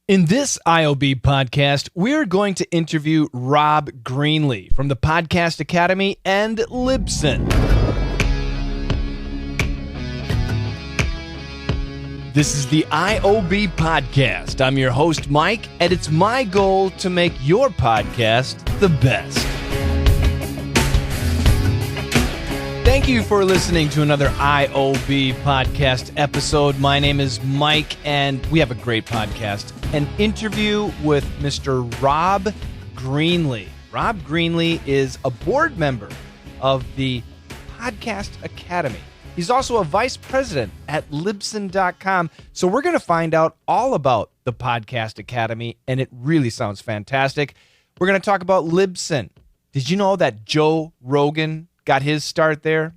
In this IOB podcast, we're going to interview Rob Greenlee from the Podcast Academy and Libsyn. This is the IOB Podcast. I'm your host, Mike, and it's my goal to make your podcast the best. Thank you for listening to another IOB Podcast episode. My name is Mike, and we have a great podcast. An interview with Mr. Rob Greenlee. Rob Greenlee is a board member of the Podcast Academy. He's also a vice president at Libsyn.com. So we're going to find out all about the Podcast Academy, and it really sounds fantastic. We're going to talk about Libsyn. Did you know that Joe Rogan got his start there?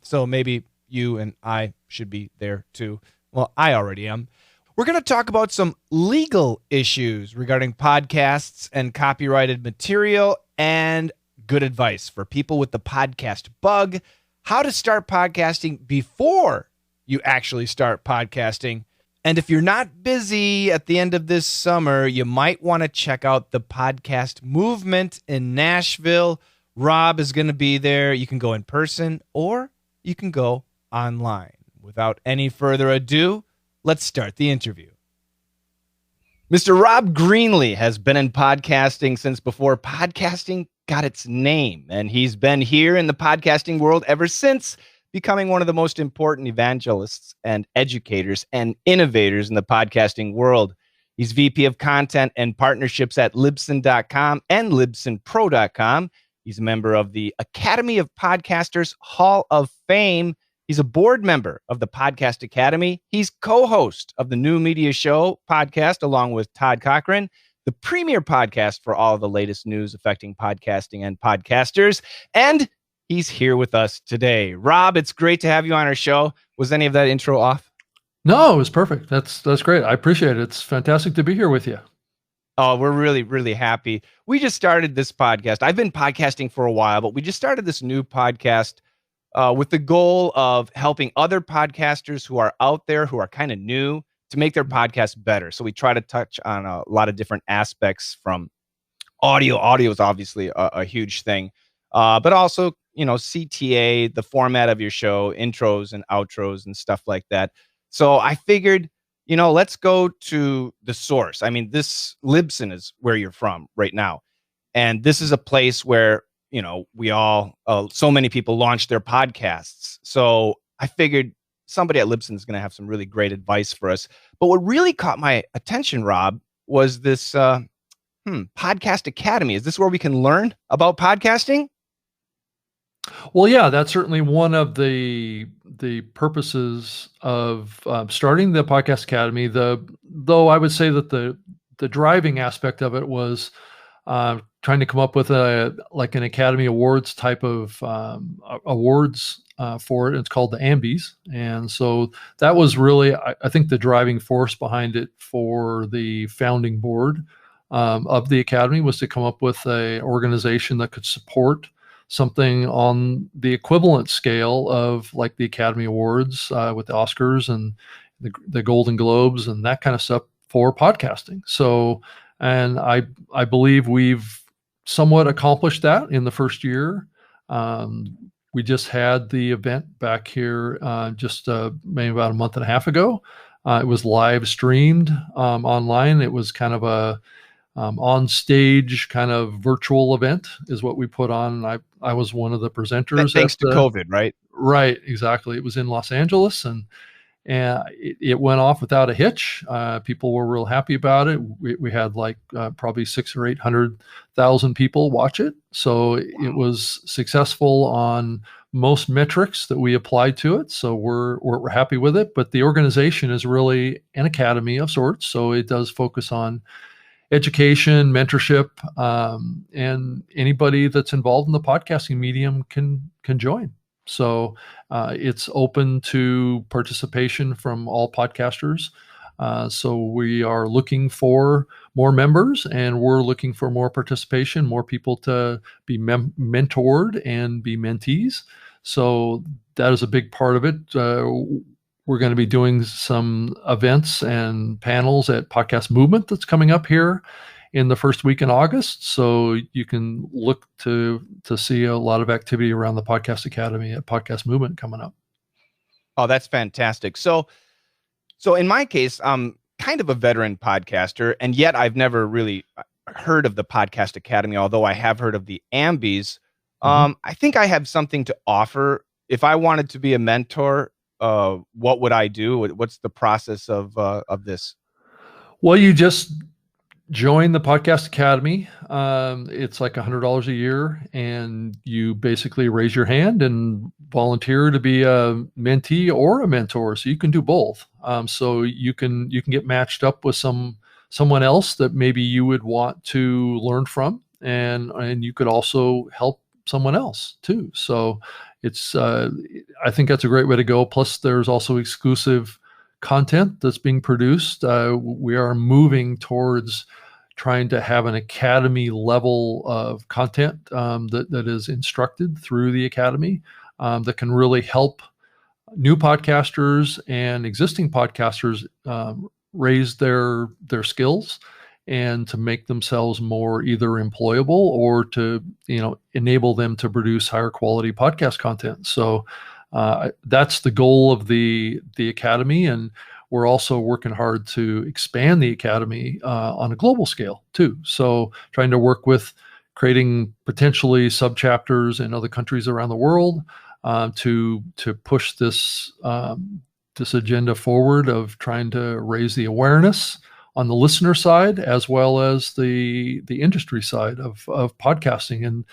So maybe you and I should be there too. Well, I already am. We're going to talk about some legal issues regarding podcasts and copyrighted material and good advice for people with the podcast bug, how to start podcasting before you actually start podcasting. And if you're not busy at the end of this summer, you might want to check out the podcast movement in Nashville. Rob is going to be there. You can go in person or you can go online. Without any further ado, let's start the interview. Mr. Rob Greenlee has been in podcasting since before podcasting got its name, and he's been here in the podcasting world ever since, becoming one of the most important evangelists and educators and innovators in the podcasting world. He's VP of Content and Partnerships at Libsyn.com and LibsynPro.com. He's a member of the Academy of Podcasters Hall of Fame. He's a board member of the Podcast Academy. He's co-host of the New Media Show podcast, along with Todd Cochran, the premier podcast for all of the latest news affecting podcasting and podcasters. And he's here with us today. Rob, it's great to have you on our show. Was any of that intro off? No, it was perfect. That's great. I appreciate it. It's fantastic to be here with you. Oh, we're really, really happy. We just started this podcast. I've been podcasting for a while, but we just started this new podcast with the goal of helping other podcasters who are out there, who are kind of new, to make their podcast better. So we try to touch on a lot of different aspects from audio. Audio is obviously a huge thing, but also, CTA, the format of your show, intros and outros and stuff like that. So I figured, let's go to the source. I mean, this Libsyn is where you're from right now. And this is a place where, we all, so many people launch their podcasts. So I figured somebody at Libsyn is going to have some really great advice for us. But what really caught my attention, Rob, was this Podcast Academy. Is this where we can learn about podcasting? Well, yeah, that's certainly one of the purposes of starting the Podcast Academy. Though I would say that the driving aspect of it was trying to come up with an Academy Awards type of awards for it. It's called the Ambies. And so that was really, I think, the driving force behind it for the founding board of the Academy, was to come up with an organization that could support something on the equivalent scale of like the Academy Awards with the Oscars and the Golden Globes and that kind of stuff for podcasting. So, and I believe we've somewhat accomplished that in the first year. We just had the event back here just maybe about a month and a half ago. It was live streamed online. It was kind of a on stage kind of virtual event is what we put on. I was one of the presenters. Thanks to COVID, right? Right, exactly. It was in Los Angeles, and it went off without a hitch. People were real happy about it. We had probably 600,000 or 800,000 people watch it. So it was successful on most metrics that we applied to it. So we're happy with it. But the organization is really an academy of sorts. So it does focus on education, mentorship, and anybody that's involved in the podcasting medium can join. So it's open to participation from all podcasters. So we are looking for more members, and we're looking for more participation, more people to be mentored and be mentees. So that is a big part of it. we're going to be doing some events and panels at Podcast Movement that's coming up here in the first week in August. So you can look to see a lot of activity around the Podcast Academy at Podcast Movement coming up. Oh, that's fantastic. So in my case, I'm kind of a veteran podcaster, and yet I've never really heard of the Podcast Academy, although I have heard of the Ambies. I think I have something to offer. If I wanted to be a mentor, what would I do? What's the process of this? Well, you just join the Podcast Academy. It's like $100 a year, and you basically raise your hand and volunteer to be a mentee or a mentor. So you can do both. So you can get matched up with someone else that maybe you would want to learn from, and you could also help someone else too. So it's I think that's a great way to go. Plus, there's also exclusive content that's being produced. We are moving towards trying to have an academy level of content that is instructed through the academy that can really help new podcasters and existing podcasters raise their skills and to make themselves more either employable or to enable them to produce higher quality podcast content. So that's the goal of the academy, and we're also working hard to expand the academy on a global scale too. So trying to work with creating potentially sub-chapters in other countries around the world to push this agenda forward of trying to raise the awareness on the listener side as well as the industry side of podcasting. And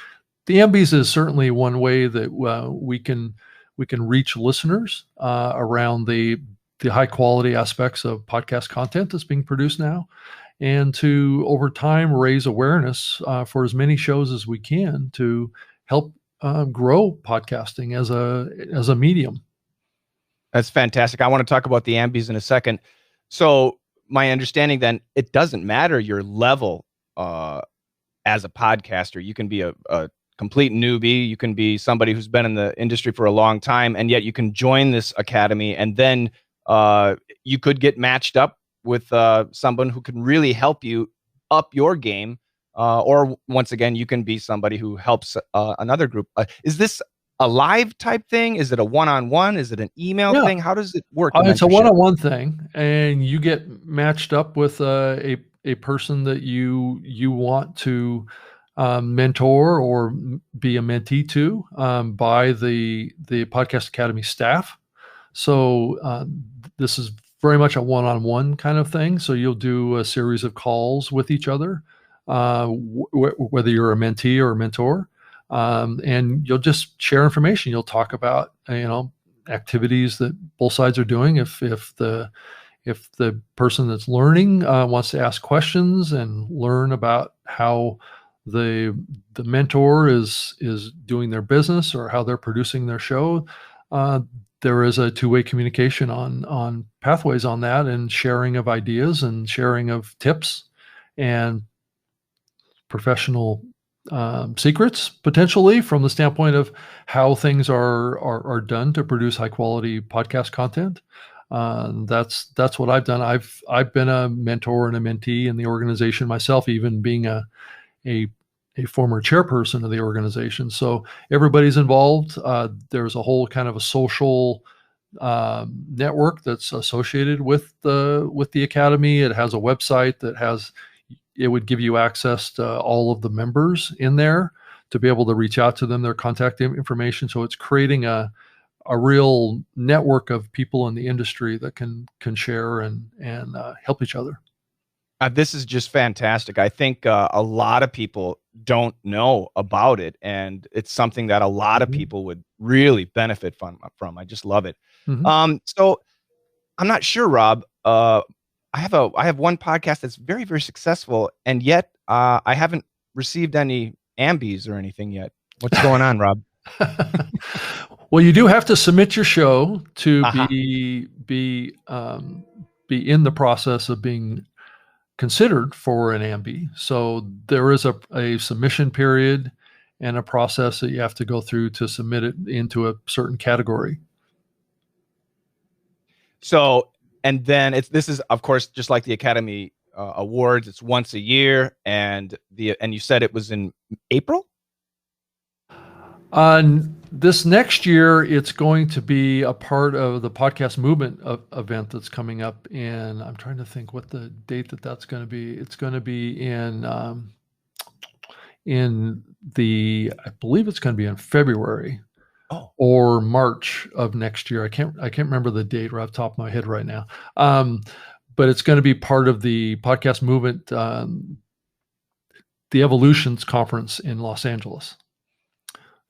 the Ambies is certainly one way that we can reach listeners around the high quality aspects of podcast content that's being produced now, and to over time raise awareness for as many shows as we can to help grow podcasting as a medium. That's fantastic. I want to talk about the Ambies in a second. So my understanding then, it doesn't matter your level as a podcaster. You can be a complete newbie. You can be somebody who's been in the industry for a long time, and yet you can join this academy, and then you could get matched up with someone who can really help you up your game. Or once again, you can be somebody who helps another group. Is this a live type thing? Is it a one-on-one? Is it an email thing? How does it work? It's a one-on-one thing, and you get matched up with a person that you want to mentor or be a mentee to by the Podcast Academy staff. So this is very much a one-on-one kind of thing. So you'll do a series of calls with each other, whether you're a mentee or a mentor, and you'll just share information. You'll talk about activities that both sides are doing. If the person that's learning wants to ask questions and learn about how the mentor is doing their business or how they're producing their show, there is a two-way communication on pathways on that, and sharing of ideas and sharing of tips and professional secrets potentially from the standpoint of how things are done to produce high quality podcast content. That's what I've done. I've been a mentor and a mentee in the organization myself, even being a former chairperson of the organization. So everybody's involved. There's a whole kind of a social network that's associated with the academy. It has a website it would give you access to all of the members in there to be able to reach out to them, their contact information. So it's creating a real network of people in the industry that can share and help each other. This is just fantastic. I think a lot of people don't know about it, and it's something that a lot of people would really benefit from. I just love it. So I'm not sure, Rob. I have one podcast that's very, very successful, and yet I haven't received any Ambies or anything yet. What's going on, Rob? Well, you do have to submit your show to be in the process of being considered for an Ambie. So there is a submission period and a process that you have to go through to submit it into a certain category. So, and then this is, of course, just like the Academy Awards. It's once a year, and you said it was in April. This next year, it's going to be a part of the podcast movement event that's coming up, and I'm trying to think what the date that's going to be. It's going to be in I believe it's going to be in February or March of next year. I can't remember the date right off the top of my head right now. But it's going to be part of the podcast movement, the Evolutions Conference in Los Angeles.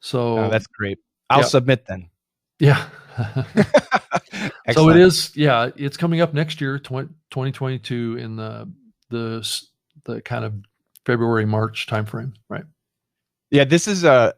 So that's great. I'll submit then. Yeah. So it is. Yeah, it's coming up next year, 2022, in the kind of February, March timeframe, right? Yeah, this is I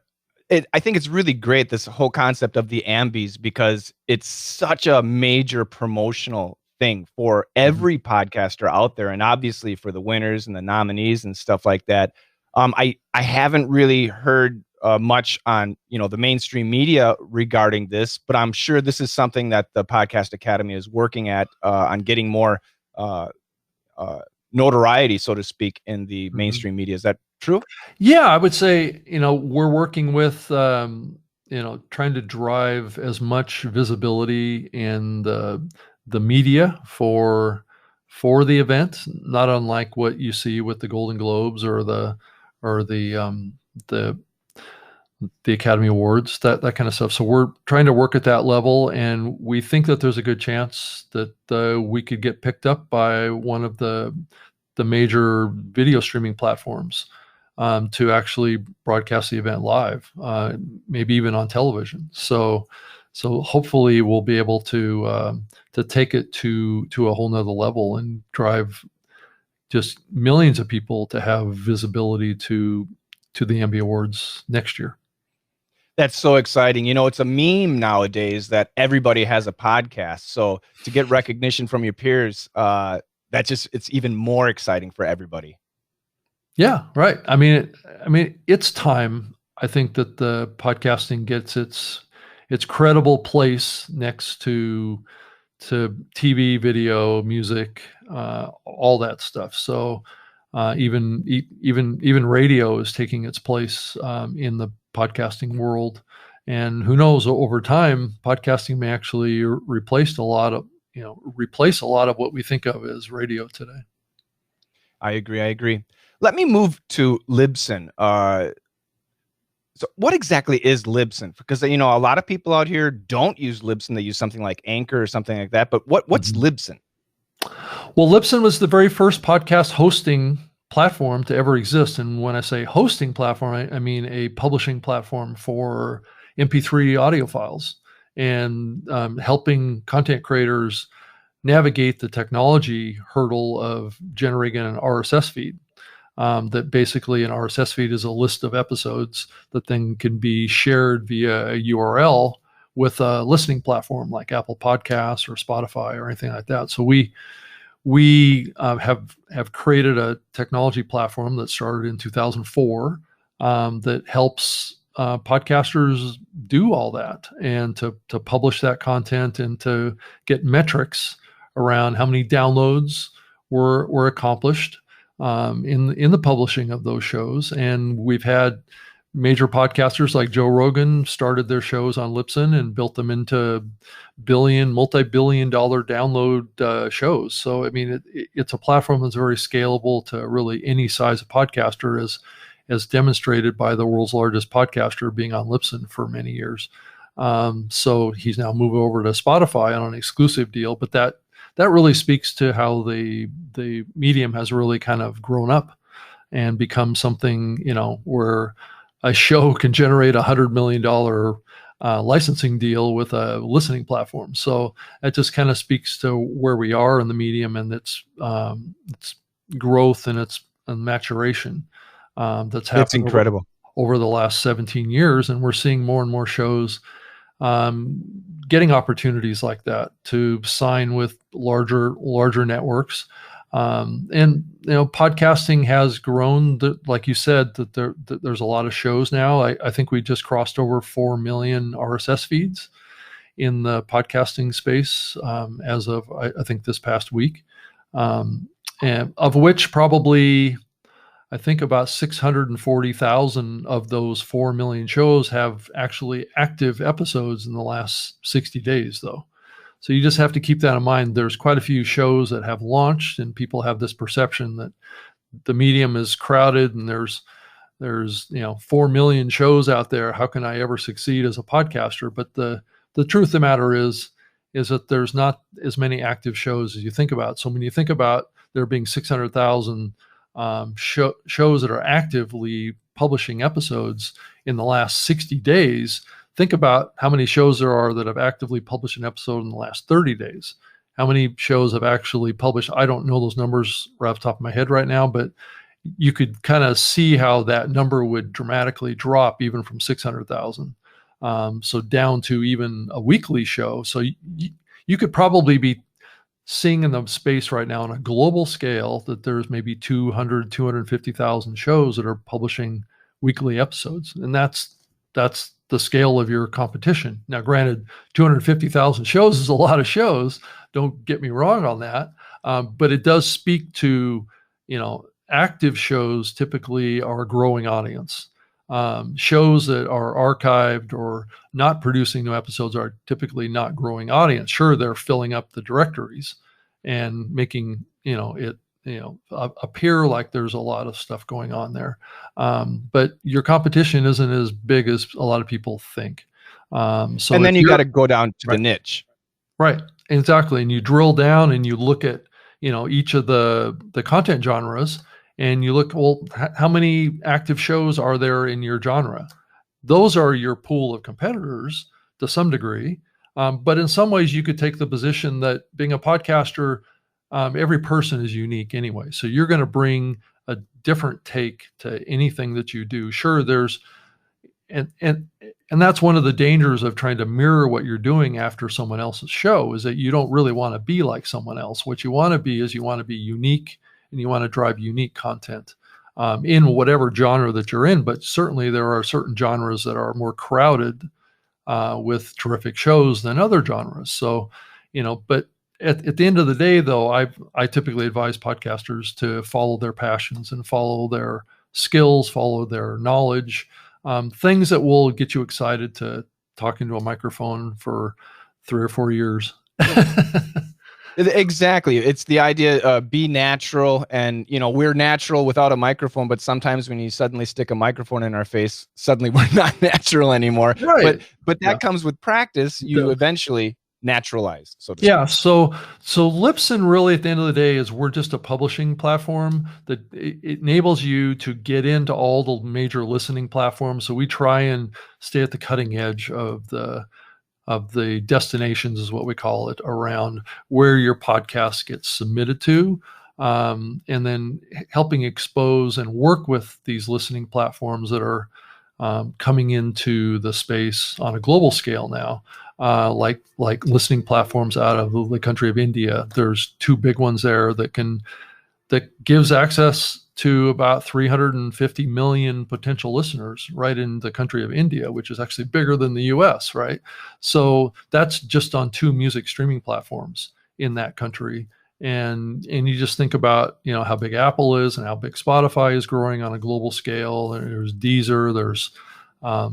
think it's really great, this whole concept of the Ambies, because it's such a major promotional thing for every podcaster out there, and obviously for the winners and the nominees and stuff like that. I haven't really heard much on the mainstream media regarding this, but I'm sure this is something that the Podcast Academy is working at on getting more notoriety, so to speak, in the mainstream media. Is that true? Yeah, I would say we're working with trying to drive as much visibility in the media for the event, not unlike what you see with the Golden Globes or the Academy Awards, that kind of stuff. So we're trying to work at that level, and we think that there's a good chance that we could get picked up by one of the major video streaming platforms to actually broadcast the event live, maybe even on television. So hopefully we'll be able to take it to a whole nother level and drive just millions of people to have visibility to the Ambie Awards next year. That's so exciting. It's a meme nowadays that everybody has a podcast. So to get recognition from your peers, it's even more exciting for everybody. Yeah, right. I mean, it's time. I think that the podcasting gets its credible place next to TV, video, music, all that stuff. So even radio is taking its place in the podcasting world, and who knows, over time, podcasting may actually replace a lot of what we think of as radio today. I agree. Let me move to Libsyn. So what exactly is Libsyn? Because a lot of people out here don't use Libsyn. They use something like Anchor or something like that. But what's Libsyn? Well, Libsyn was the very first podcast hosting platform to ever exist. And when I say hosting platform, I mean a publishing platform for MP3 audio files, and helping content creators navigate the technology hurdle of generating an RSS feed. That basically an RSS feed is a list of episodes that then can be shared via a URL with a listening platform like Apple Podcasts or Spotify or anything like that. So we have created a technology platform that started in 2004 that helps podcasters do all that, and to publish that content and to get metrics around how many downloads were accomplished in the publishing of those shows. And we've had major podcasters like Joe Rogan started their shows on Libsyn and built them into multi-billion-dollar download shows. So, I mean, it's a platform that's very scalable to really any size of podcaster, as demonstrated by the world's largest podcaster being on Libsyn for many years. So he's now moved over to Spotify on an exclusive deal, but that really speaks to how the medium has really kind of grown up and become something, where a show can generate $100 million licensing deal with a listening platform. So that just kind of speaks to where we are in the medium and its growth and its maturation that's happened. It's incredible over the last 17 years. And we're seeing more and more shows getting opportunities like that to sign with larger networks. And podcasting has grown. Like you said, that there's a lot of shows now. I think we just crossed over 4 million RSS feeds, in the podcasting space as of, I think, this past week, and of which probably I think about 640,000 of those 4 million shows have actually active episodes in the last 60 days, though. So you just have to keep that in mind. There's quite a few shows that have launched, and people have this perception that the medium is crowded and there's 4 million shows out there. How can I ever succeed as a podcaster? But the truth of the matter is that there's not as many active shows as you think about. So when you think about there being 600,000 shows that are actively publishing episodes in the last 60 days, think about how many shows there are that have actively published an episode in the last 30 days. How many shows have actually published? I don't know those numbers right off the top of my head right now, but you could kind of see how that number would dramatically drop even from 600,000. So down to even a weekly show. So you could probably be seeing in the space right now on a global scale that there's maybe 250,000 shows that are publishing weekly episodes. And that's the scale of your competition. Now, granted, 250,000 shows is a lot of shows. Don't get me wrong on that. But it does speak to, active shows typically are a growing audience. Shows that are archived or not producing new episodes are typically not growing audience. Sure, they're filling up the directories and making, it appear like there's a lot of stuff going on there. But your competition isn't as big as a lot of people think. And then you got to go down to the niche. Right. Exactly. And you drill down and you look at, each of the content genres, and you look, well, how many active shows are there in your genre? Those are your pool of competitors to some degree. But in some ways you could take the position that being a podcaster, every person is unique anyway. So you're going to bring a different take to anything that you do. Sure, and that's one of the dangers of trying to mirror what you're doing after someone else's show, is that you don't really want to be like someone else. What you want to be is you want to be unique, and you want to drive unique content in whatever genre that you're in. But certainly there are certain genres that are more crowded with terrific shows than other genres. So, but at the end of the day, though, I typically advise podcasters to follow their passions and follow their skills, follow their knowledge, things that will get you excited to talk into a microphone for 3 or 4 years. Exactly. It's the idea, be natural. And, we're natural without a microphone, but sometimes when you suddenly stick a microphone in our face, suddenly we're not natural anymore. Right. But that comes with practice. You eventually naturalize. So to speak. So Libsyn really, at the end of the day, we're just a publishing platform that it enables you to get into all the major listening platforms. So we try and stay at the cutting edge of the destinations, is what we call it, around where your podcast gets submitted to, and then helping expose and work with these listening platforms that are coming into the space on a global scale now, like listening platforms out of the country of India. There's 2 big ones there that gives access to about 350 million potential listeners right in the country of India, which is actually bigger than the US, right? So that's just on 2 music streaming platforms in that country. And you just think about, how big Apple is and how big Spotify is growing on a global scale. There's Deezer, there's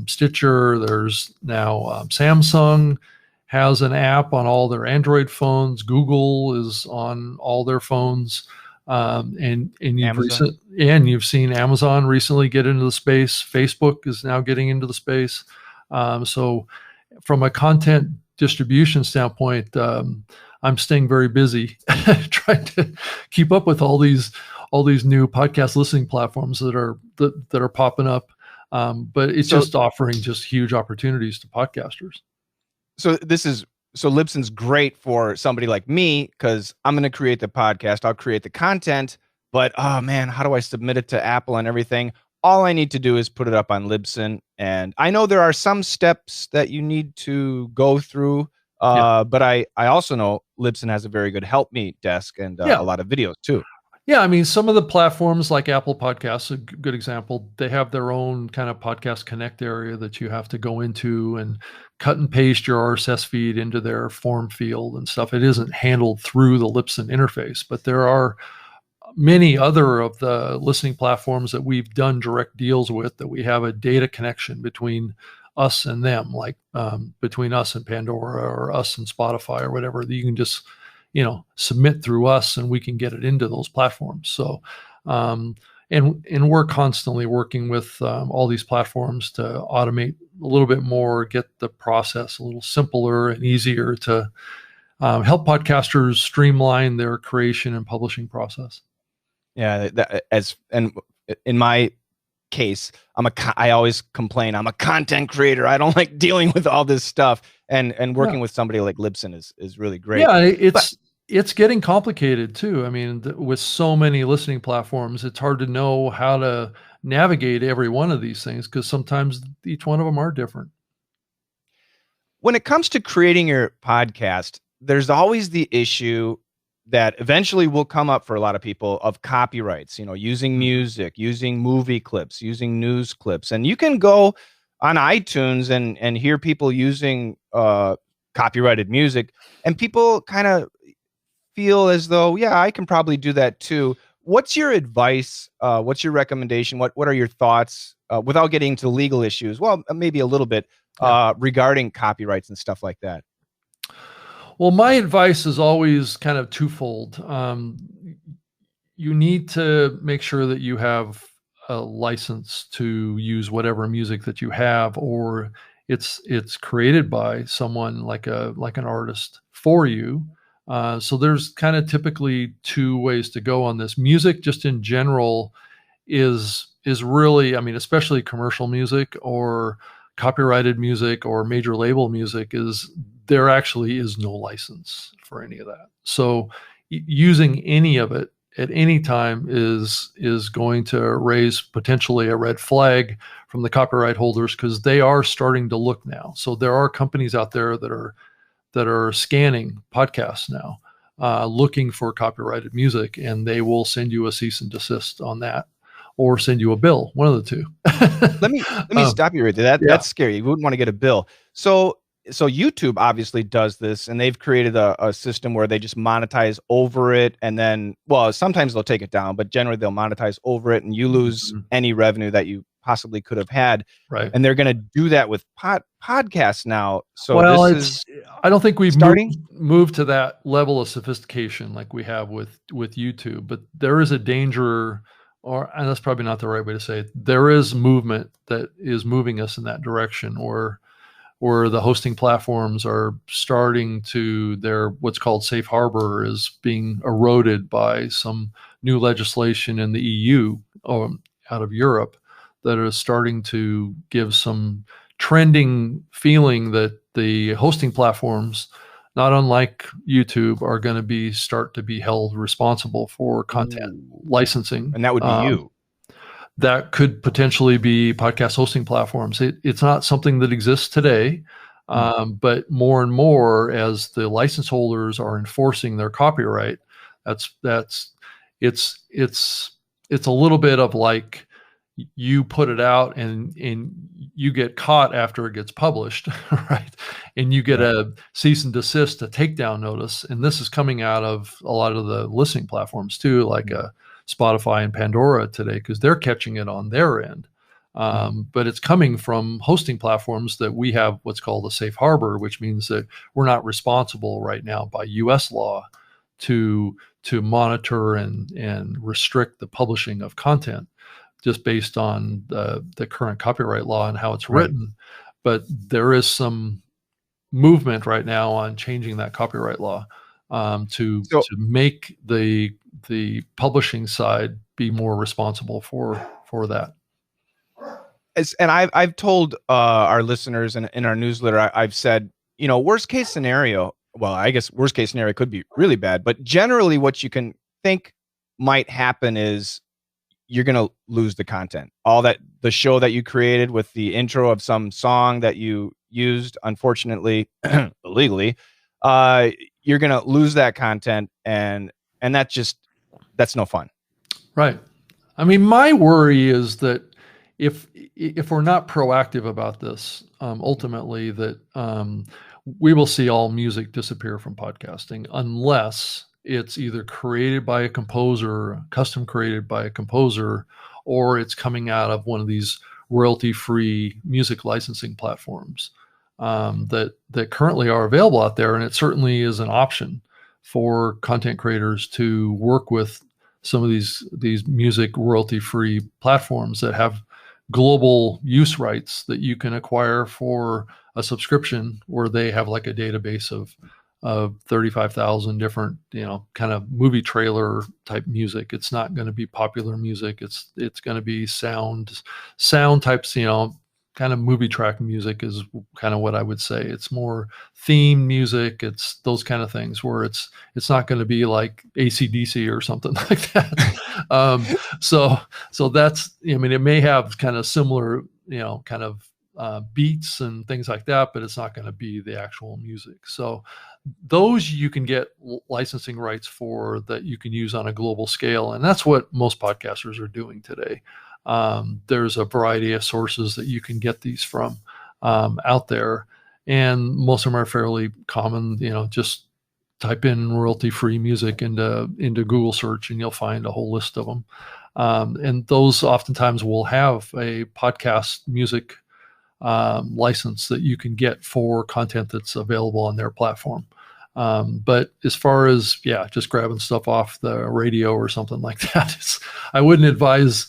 Stitcher, there's now Samsung has an app on all their Android phones. Google is on all their phones. And you've seen Amazon recently get into the space. Facebook is now getting into the space. So from a content distribution standpoint, I'm staying very busy trying to keep up with all these new podcast listening platforms that are popping up. But it's just offering just huge opportunities to podcasters. So Libsyn's great for somebody like me, because I'm going to create the podcast. I'll create the content, but oh man, how do I submit it to Apple and everything? All I need to do is put it up on Libsyn. And I know there are some steps that you need to go through, but I also know Libsyn has a very good help me desk and a lot of videos too. Yeah, I mean, some of the platforms like Apple Podcasts, a good example, they have their own kind of podcast connect area that you have to go into and cut and paste your RSS feed into their form field and stuff. It isn't handled through the Libsyn interface, but there are many other of the listening platforms that we've done direct deals with that we have a data connection between us and them, like between us and Pandora or us and Spotify or whatever, that you can just submit through us and we can get it into those platforms. So, and we're constantly working with all these platforms to automate a little bit more, get the process a little simpler and easier to help podcasters streamline their creation and publishing process. Yeah, and in my case, I always complain I'm a content creator. I don't like dealing with all this stuff, and working with somebody like Libsyn is really great. Yeah, it's getting complicated too. I mean, with so many listening platforms, it's hard to know how to navigate every one of these things because sometimes each one of them are different. When it comes to creating your podcast, there's always the issue that eventually will come up for a lot of people of copyrights, using music, using movie clips, using news clips. And you can go on iTunes and hear people using copyrighted music, and people kind of feel as though, yeah, I can probably do that too. What's your advice? What's your recommendation? What are your thoughts without getting into legal issues? Well, maybe a little bit regarding copyrights and stuff like that. Well, my advice is always kind of twofold. You need to make sure that you have a license to use whatever music that you have, or it's created by someone like an artist for you. So there's kind of typically two ways to go on this. Music, just in general, is really, I mean, especially commercial music or copyrighted music or major label music, there actually is no license for any of that. So using any of it at any time is going to raise potentially a red flag from the copyright holders, because they are starting to look now. So there are companies out there that are scanning podcasts now, looking for copyrighted music, and they will send you a cease and desist on that, or send you a bill, one of the two. Let me stop you right there. That's scary. You wouldn't want to get a bill. So YouTube obviously does this, and they've created a system where they just monetize over it, and then, well, sometimes they'll take it down, but generally they'll monetize over it, and you lose any revenue that you possibly could have had. Right. And they're going to do that with podcasts now. So I don't think we've starting moved to that level of sophistication like we have with YouTube, but there is a danger, and that's probably not the right way to say it. There is movement that is moving us in that direction, where the hosting platforms are starting to, what's called safe harbor is being eroded by some new legislation in the EU out of Europe that is starting to give some trending feeling that the hosting platforms, not unlike YouTube, are going to start to be held responsible for content licensing. And that would be you. That could potentially be podcast hosting platforms. It's not something that exists today, but more and more as the license holders are enforcing their copyright, it's a little bit of like you put it out and you get caught after it gets published, right? And you get a cease and desist, a takedown notice, and this is coming out of a lot of the listening platforms too, like Spotify and Pandora today, because they're catching it on their end. But it's coming from hosting platforms that we have what's called a safe harbor, which means that we're not responsible right now by U.S. law to monitor and restrict the publishing of content just based on the current copyright law and how it's written. But there is some movement right now on changing that copyright law to make the publishing side be more responsible for that. And I've told our listeners in our newsletter, I've said, worst case scenario. Well, I guess worst case scenario could be really bad, but generally what you can think might happen is you're going to lose the content. All that, the show that you created with the intro of some song that you used, unfortunately, illegally, you're going to lose that content. And that's no fun. Right. I mean, my worry is that if we're not proactive about this, ultimately that we will see all music disappear from podcasting unless it's either created by a composer, custom created by a composer, or it's coming out of one of these royalty-free music licensing platforms that currently are available out there. And it certainly is an option for content creators to work with some of these music royalty-free platforms that have global use rights that you can acquire for a subscription, where they have like a database of 35,000 different, kind of movie trailer type music. It's not going to be popular music. It's going to be sound types, kind of movie track music is kind of what I would say. It's more theme music. It's those kind of things where it's not going to be like AC/DC or something like that. So that's, I mean, it may have kind of similar, kind of beats and things like that, but it's not going to be the actual music. So those you can get licensing rights for that you can use on a global scale. And that's what most podcasters are doing today. There's a variety of sources that you can get these from out there, and most of them are fairly common. Just type in royalty-free music into Google search, and you'll find a whole list of them. And those oftentimes will have a podcast music license that you can get for content that's available on their platform. But as far as just grabbing stuff off the radio or something like that, I wouldn't advise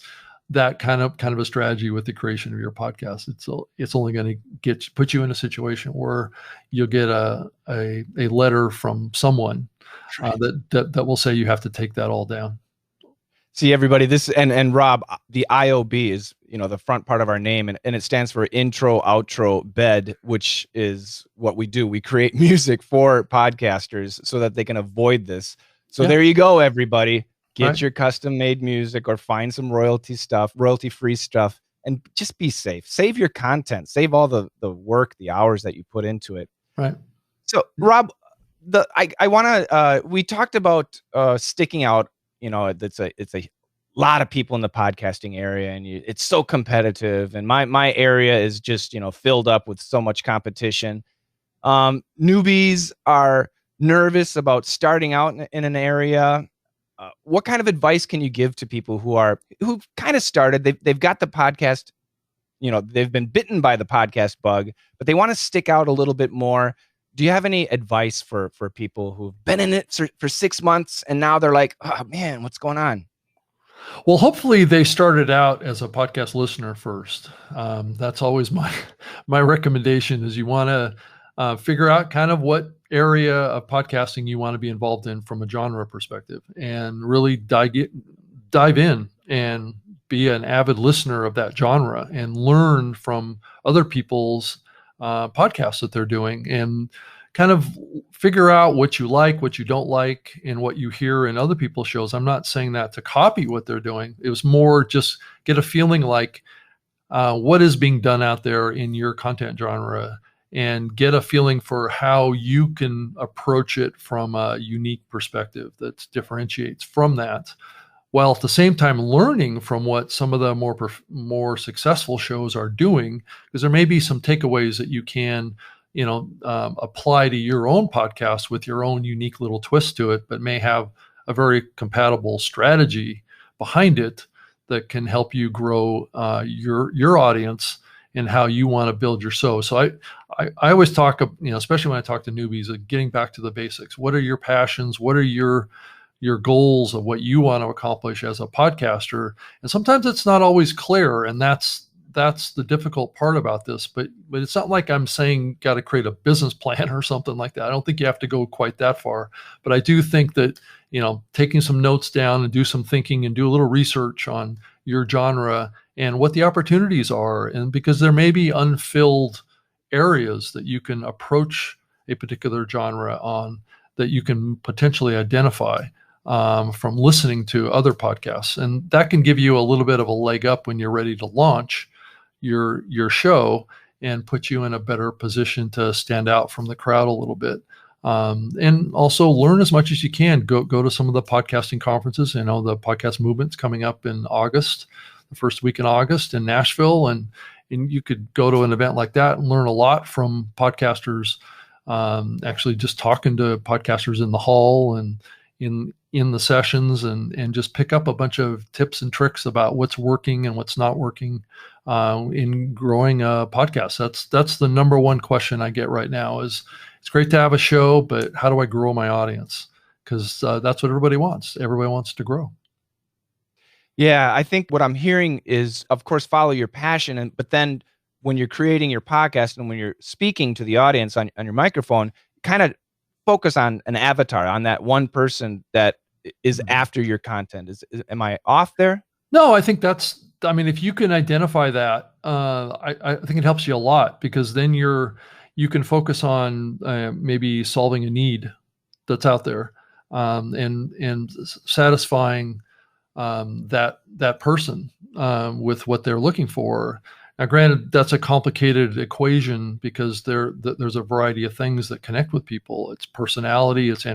that kind of a strategy with the creation of your podcast. It's only going to put you in a situation where you'll get a letter from someone that will say you have to take that all down. See, everybody, this and Rob, the IOB is the front part of our name, and it stands for intro, outro, bed, which is what we do. We create music for podcasters so that they can avoid this. So there you go, everybody. Get your custom made music or find some royalty-free stuff, and just be safe. Save your content. Save all the work, the hours that you put into it. Right. So, Rob, I want to. We talked about sticking out. It's a lot of people in the podcasting area, and it's so competitive. And my area is just filled up with so much competition. Newbies are nervous about starting out in an area. What kind of advice can you give to people who kind of started? They've got the podcast, they've been bitten by the podcast bug, but they want to stick out a little bit more. Do you have any advice for people who've been in it for 6 months and now they're like, oh man, what's going on? Well, hopefully they started out as a podcast listener first. That's always my recommendation. Is you want to figure out kind of what area of podcasting you want to be involved in from a genre perspective, and really dive in and be an avid listener of that genre and learn from other people's podcasts that they're doing, and kind of figure out what you like, what you don't like, and what you hear in other people's shows. I'm not saying that to copy what they're doing. It was more just get a feeling like what is being done out there in your content genre, and get a feeling for how you can approach it from a unique perspective that differentiates from that, while at the same time learning from what some of the more successful shows are doing, because there may be some takeaways that you can apply to your own podcast with your own unique little twist to it, but may have a very compatible strategy behind it that can help you grow your audience and how you want to build your show. So I always talk, especially when I talk to newbies, getting back to the basics. What are your passions? What are your goals of what you want to accomplish as a podcaster? And sometimes it's not always clear, and that's the difficult part about this. But it's not like I'm saying got to create a business plan or something like that. I don't think you have to go quite that far. But I do think that taking some notes down and do some thinking and do a little research on your genre and what the opportunities are, and because there may be unfilled areas that you can approach a particular genre on that you can potentially identify from listening to other podcasts. And that can give you a little bit of a leg up when you're ready to launch your show and put you in a better position to stand out from the crowd a little bit. And also learn as much as you can. Go to some of the podcasting conferences. The podcast movement's coming up in August, the first week in August in Nashville, and you could go to an event like that and learn a lot from podcasters. Actually, just talking to podcasters in the hall and in the sessions, and just pick up a bunch of tips and tricks about what's working and what's not working in growing a podcast. That's the number one question I get right now is, it's great to have a show, but how do I grow my audience? Because that's what everybody wants. Everybody wants to grow. Yeah, I think what I'm hearing is, of course, follow your passion, but then when you're creating your podcast and when you're speaking to the audience on your microphone, kind of focus on an avatar, on that one person that is after your content. Am I off there? No, I think if you can identify that, I think it helps you a lot, because then you can focus on maybe solving a need that's out there, and satisfying that person with what they're looking for. Now, granted, that's a complicated equation, because there's a variety of things that connect with people. It's personality, it's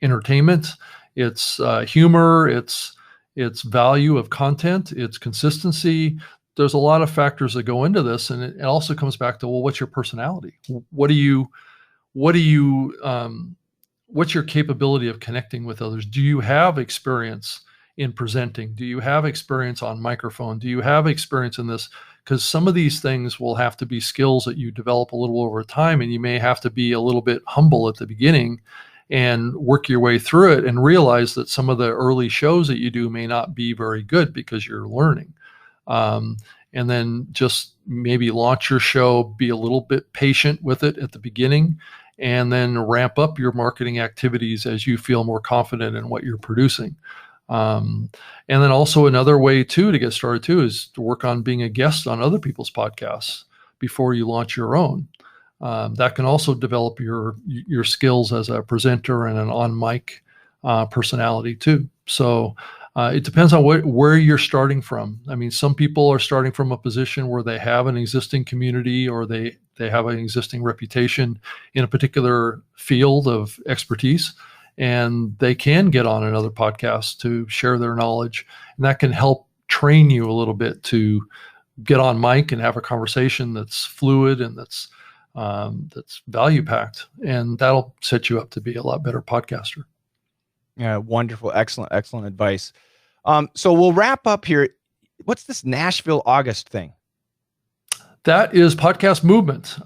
entertainment, it's humor, it's value of content, it's consistency. There's a lot of factors that go into this, and it also comes back to, well, what's your personality? What's your capability of connecting with others? Do you have experience in presenting? Do you have experience on microphone? Do you have experience in this? Because some of these things will have to be skills that you develop a little over time, and you may have to be a little bit humble at the beginning and work your way through it, and realize that some of the early shows that you do may not be very good because you're learning. And then just maybe launch your show, be a little bit patient with it at the beginning, and then ramp up your marketing activities as you feel more confident in what you're producing. And then also another way to get started too is to work on being a guest on other people's podcasts before you launch your own. That can also develop your skills as a presenter and an on mic personality too. So it depends on where you're starting from. I mean, some people are starting from a position where they have an existing community, or they have an existing reputation in a particular field of expertise, and they can get on another podcast to share their knowledge. And that can help train you a little bit to get on mic and have a conversation that's fluid and that's value packed. And that'll set you up to be a lot better podcaster. Yeah, wonderful. Excellent advice. So we'll wrap up here. What's this Nashville August thing? That is Podcast Movement.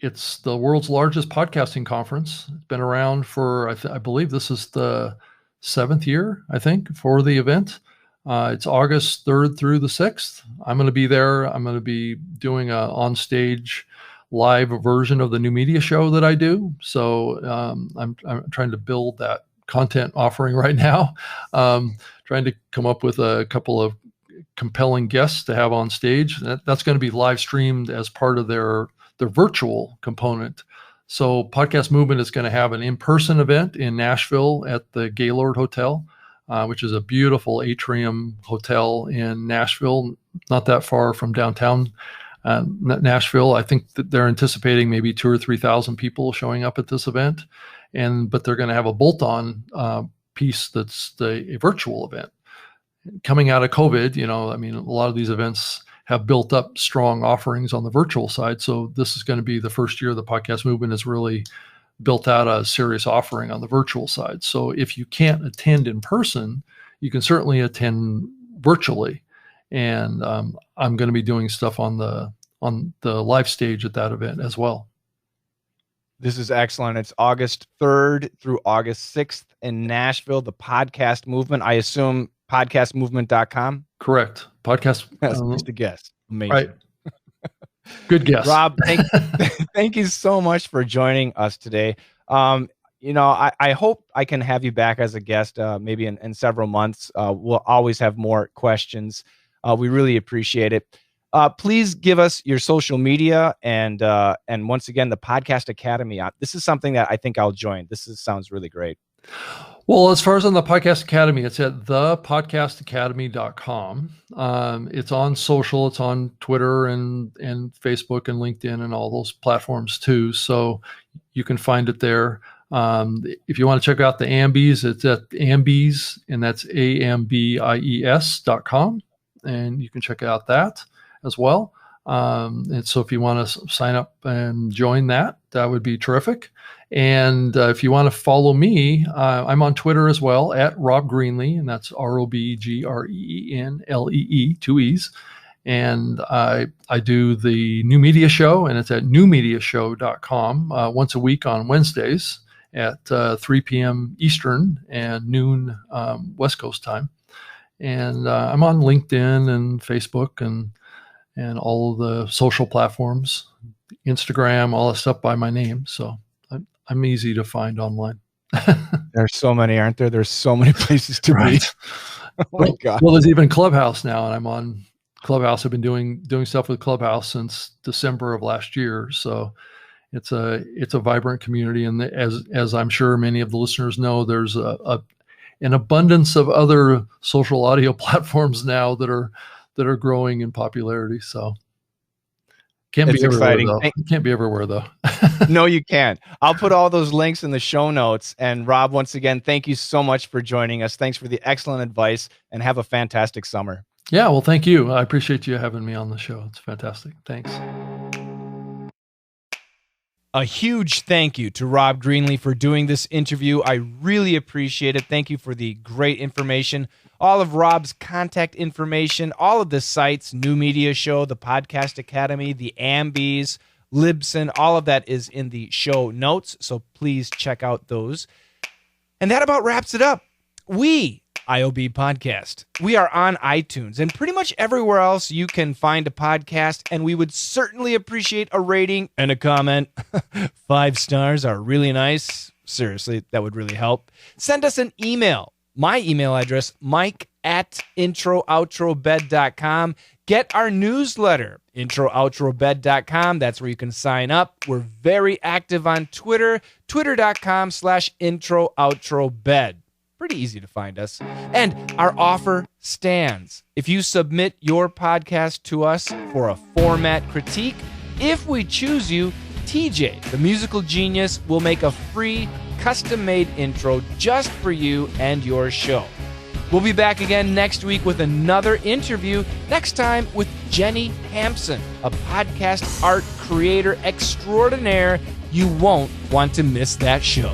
It's the world's largest podcasting conference. It's been around for, I believe this is the 7th year, I think, for the event. It's August 3rd through the 6th. I'm going to be there. I'm going to be doing a on-stage live version of the new media show that I do. So I'm trying to build that content offering right now. Trying to come up with a couple of compelling guests to have on stage. That's going to be live streamed as part of their virtual component. So Podcast Movement is going to have an in-person event in Nashville at the Gaylord Hotel, which is a beautiful atrium hotel in Nashville, not that far from downtown Nashville. I think that they're anticipating maybe 2,000 or 3,000 people showing up at this event, but they're going to have a bolt-on piece that's a virtual event. Coming out of COVID, a lot of these events have built up strong offerings on the virtual side. So this is going to be the first year the Podcast Movement has really built out a serious offering on the virtual side. So if you can't attend in person, you can certainly attend virtually. And I'm going to be doing stuff on the live stage at that event as well. This is excellent. It's August 3rd through August 6th in Nashville, the Podcast Movement. I assume podcastmovement.com? Correct. Podcast. That's just a guess. Amazing. Right. Good guess. Rob, thank you so much for joining us today. I hope I can have you back as a guest maybe in several months. We'll always have more questions. We really appreciate it. Please give us your social media and once again, the Podcast Academy. This is something that I think I'll join. Sounds really great. Well, as far as on the Podcast Academy, it's at thepodcastacademy.com. It's on social. It's on Twitter and Facebook and LinkedIn and all those platforms too. So you can find it there. If you want to check out the Ambies, it's at Ambies, and that's AMBIES.com. And you can check out that as well. And so if you want to sign up and join that, that would be terrific. And if you want to follow me, I'm on Twitter as well at Rob Greenlee, and that's ROBGREENLEE, 2 E's. And I do the New Media Show, and it's at newmediashow.com once a week on Wednesdays at 3 p.m. Eastern and noon West Coast time. And I'm on LinkedIn and Facebook and all of the social platforms, Instagram, all that stuff by my name. So I'm easy to find online. There's so many, aren't there? There's so many places to be. Oh my God. Well, there's even Clubhouse now, and I'm on Clubhouse. I've been doing stuff with Clubhouse since December of last year. So it's a vibrant community. And as I'm sure many of the listeners know, there's an abundance of other social audio platforms now that are growing in popularity. So It's exciting. Can't be everywhere though. No, you can't. I'll put all those links in the show notes. And Rob, once again, thank you so much for joining us. Thanks for the excellent advice, and have a fantastic summer. Yeah, well, thank you. I appreciate you having me on the show. It's fantastic. Thanks. A huge thank you to Rob Greenlee for doing this interview. I really appreciate it. Thank you for the great information. All of Rob's contact information, all of the sites, New Media Show, the Podcast Academy, the Ambies, Libsyn, all of that is in the show notes. So please check out those. And that about wraps it up. IOB Podcast. We are on iTunes and pretty much everywhere else you can find a podcast, and we would certainly appreciate a rating and a comment. 5 stars are really nice. Seriously, that would really help. Send us an email. My email address, mike@introoutrobed.com. Get our newsletter, introoutrobed.com. That's where you can sign up. We're very active on Twitter, twitter.com/introoutrobed. Pretty easy to find us. And our offer stands. If you submit your podcast to us for a format critique, if we choose you, TJ, the musical genius, will make a free custom-made intro just for you and your show. We'll be back again next week with another interview, next time with Jenny Hampson, a podcast art creator extraordinaire. You won't want to miss that show.